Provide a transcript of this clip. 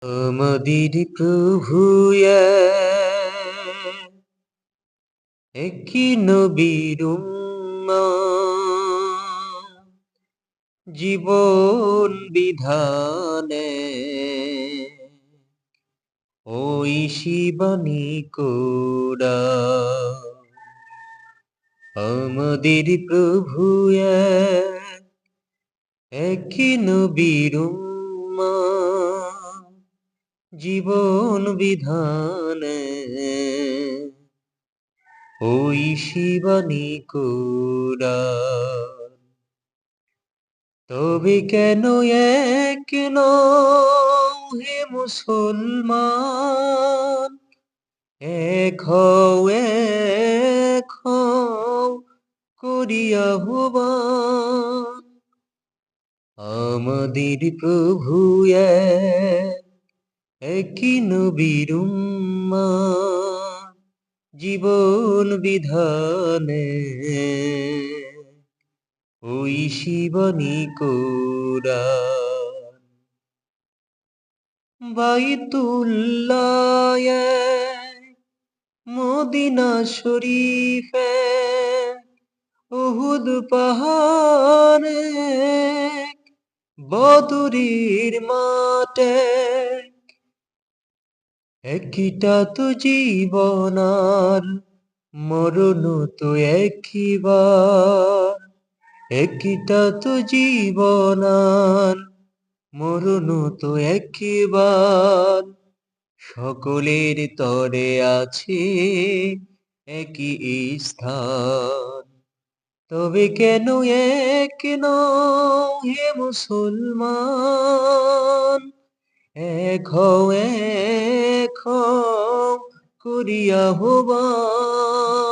আমাদের প্রভু একই নবীর জীবন বিধানে ওই শিবানী কোডা আমাদের প্রভু একই নবীর জীবন বিধানে ওই শিবানী কোডা তবে কেন এক নও হে মুসলমান এক হও করিয়া আহ্বান আমাদের প্রভু একই নবীর জীবন বিধানে ওই শিবানী কোরআন বাইতুল্লাহ মদিনা শরীফে উহুদ পাহাড়ে বদরের মাঠে একইটা তো জীবন আর মরণ তো একইবার একইটা তো জীবন আর মরণ তো একবার সকলের তরে আছে একই স্থান তবে কেন এক নও হে মুসলমান এক হও করিয়া আহ্বান